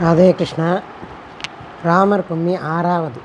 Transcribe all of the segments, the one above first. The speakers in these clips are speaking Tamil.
ராதே கிருஷ்ணா. ராமர் கும்மி ஆறாவது.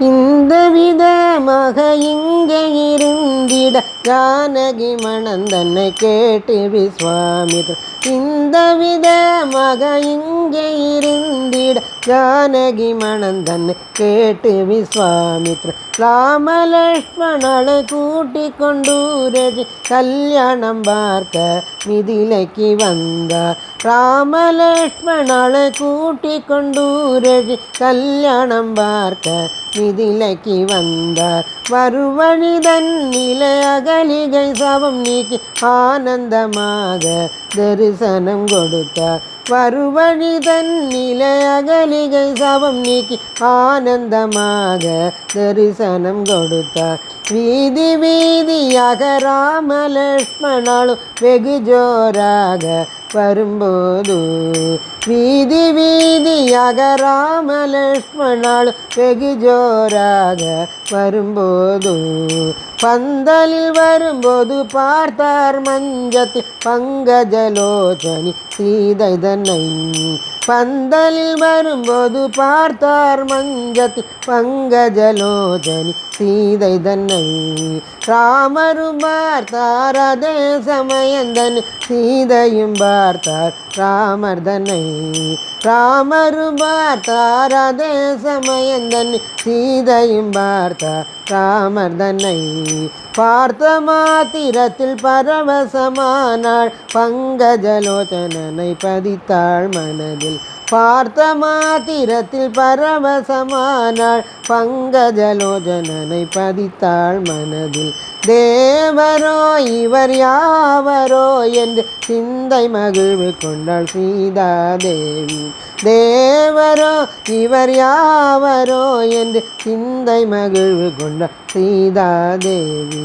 இந்த விதமாக இங்கே இருந்திட ஜானகி மணந்தன்னை கேட்டு விஸ்வாமித்ரர். இந்த விதமாக இங்கே இருந்திட ஜானகி மணந்தன்னை கேட்டு விஸ்வாமித்ரர். ராமலக்ஷ்மணனை கூட்டிக் கொண்டு ரஜி கல்யாணம் பார்க்க மிதிலைக்கு வந்தார். ராமலக்ஷ்மணனை கூட்டிக் கொண்டு ரஜி கல்யாணம் பார்க்க மிதிலைக்கு வந்தார். வருவழிதன் நிலை அகலிகை சவம் நீக்கி ஆனந்தமாக தரிசனம் கொடுத்தார். வருவழிதன் நிலை அகலிகை சவம் நீக்கி ஆனந்தமாக தரிசனம் கொடுத்தார். வீதி வீதியாக ராமலக்ஷ்மணாலும் வெகு ஜோராக வரும்போது, வீதி வீதியாக ராமலக்ஷ்மணாலும் வெகு ஜோராக வரும்போது, பந்தலில் வரும்போது பார்த்தார் மஞ்சத்தில் பங்கஜலோச்சனி சீதை தன்னை. பந்தலில் வரும்போது பார்த்தார் மஞ்சத்தில் பங்கஜலோச்சனி சீதை தன்னை. ராமரும் பார்த்தார் அதே சமயந்தன் சீதையும் பார்த்தார் ராமர் தன்னை. ராமரும் பார்த்தார் அதே சமயந்தன் சீதையும் பார்த்தார் ராமர் தன்னை. பார்த்த மாத்திரத்தில் பரவசமானாள் பங்கஜலோச்சனனை பதித்தாள் மனதில். பார்த்த மாத்திரத்தில் பரவசமானாள் பங்கஜலோச்சனனை பதித்தாள் மனதில். தேவரோ இவர் யாவரோ என்று சிந்தை மகிழ்வு கொண்டாள் சீதாதேவி. தேவரோ இவர் யாவரோ என்று சிந்தை மகிழ்வு கொண்டாள் சீதாதேவி.